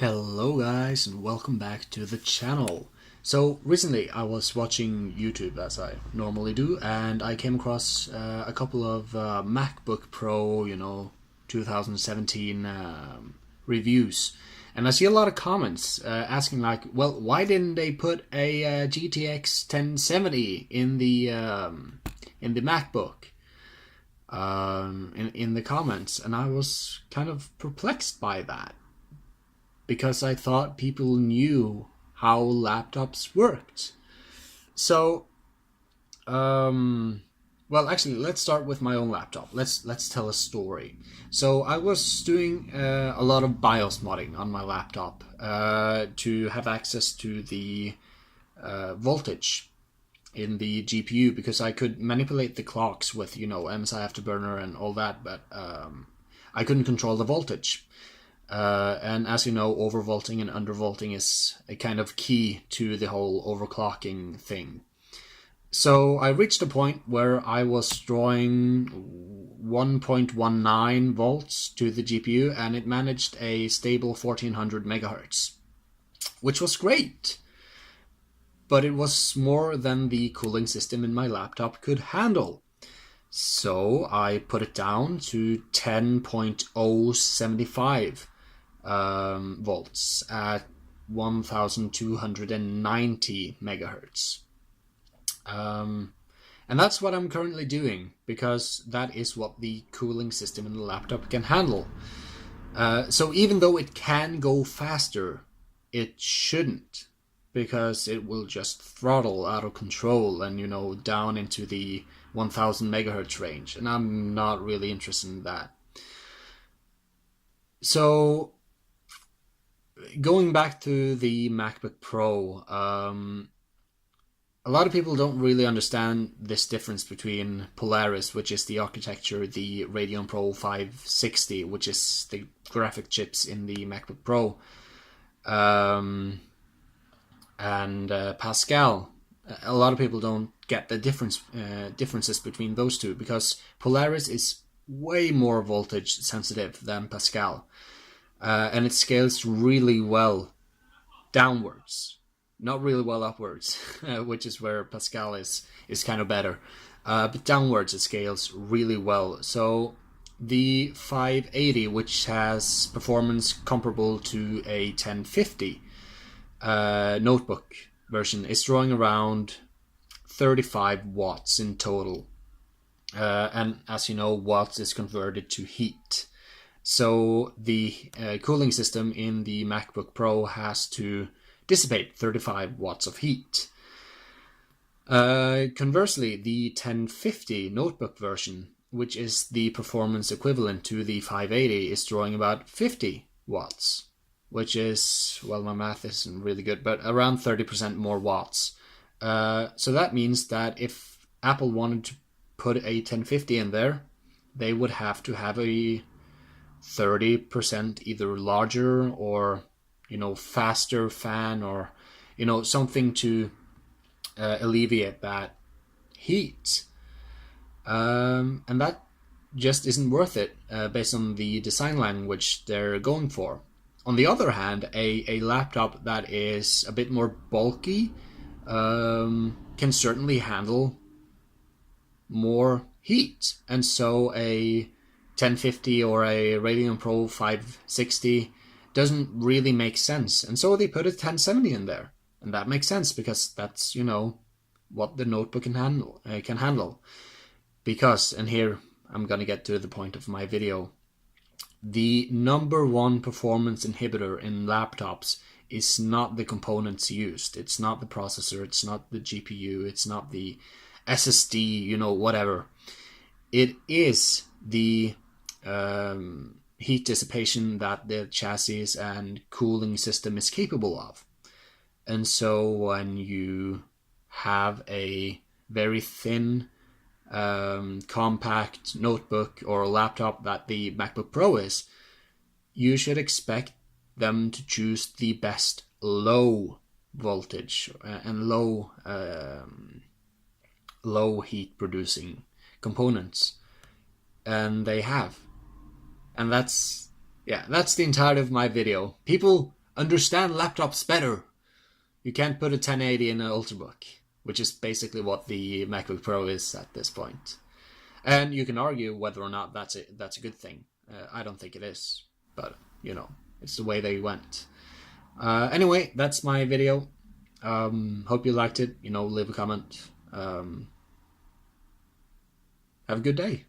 Hello guys and welcome back to the channel. So recently I was watching YouTube as I normally do, and I came across a couple of MacBook Pro 2017 reviews, and I see a lot of comments asking like, well, why didn't they put a GTX 1070 in the MacBook in the comments, and I was kind of perplexed by that, because I thought people knew how laptops worked. So, well, actually, let's start with my own laptop. Let's tell a story. So I was doing a lot of BIOS modding on my laptop to have access to the voltage in the GPU, because I could manipulate the clocks with MSI Afterburner and all that, but I couldn't control the voltage. And as you know, overvolting and undervolting is a kind of key to the whole overclocking thing. So I reached a point where I was drawing 1.19 volts to the GPU, and it managed a stable 1400 megahertz, which was great. But it was more than the cooling system in my laptop could handle. So I put it down to 10.075 volts at 1290 megahertz. And that's what I'm currently doing, because that is what the cooling system in the laptop can handle. So even though it can go faster, it shouldn't, because it will just throttle out of control and down into the 1000 megahertz range, and I'm not really interested in that. So going back to the MacBook Pro, a lot of people don't really understand this difference between Polaris, which is the architecture, the Radeon Pro 560, which is the graphic chips in the MacBook Pro, and Pascal. A lot of people don't get the differences between those two, because Polaris is way more voltage sensitive than Pascal. And it scales really well downwards, not really well upwards, which is where Pascal is kind of better. But downwards it scales really well. So the 580, which has performance comparable to a 1050 notebook version, is drawing around 35 watts in total. And as you know, watts is converted to heat. So the cooling system in the MacBook Pro has to dissipate 35 watts of heat. Conversely, the 1050 notebook version, which is the performance equivalent to the 580, is drawing about 50 watts, which is, well, my math isn't really good, but around 30% more watts. So that means that if Apple wanted to put a 1050 in there, they would have to have a 30% either larger or faster fan, or something to alleviate that heat, and that just isn't worth it based on the design language they're going for. On the other hand, a laptop that is a bit more bulky can certainly handle more heat, and so a 1050 or a Radeon Pro 560 doesn't really make sense, and so they put a 1070 in there, and that makes sense because that's what the notebook can handle. Because, and here I'm gonna get to the point of my video, the number one performance inhibitor in laptops is not the components used. It's not the processor, it's not the GPU, it's not the SSD, whatever. It is the heat dissipation that the chassis and cooling system is capable of. And so when you have a very thin, compact notebook or laptop that the MacBook Pro is, you should expect them to choose the best low voltage and low heat producing components, and they have. And that's the entirety of my video. People understand laptops better. You can't put a 1080 in an Ultrabook, which is basically what the MacBook Pro is at this point. And you can argue whether or not that's a good thing. I don't think it is, but you know, it's the way they went. Anyway, that's my video. Hope you liked it. You know, leave a comment. Have a good day.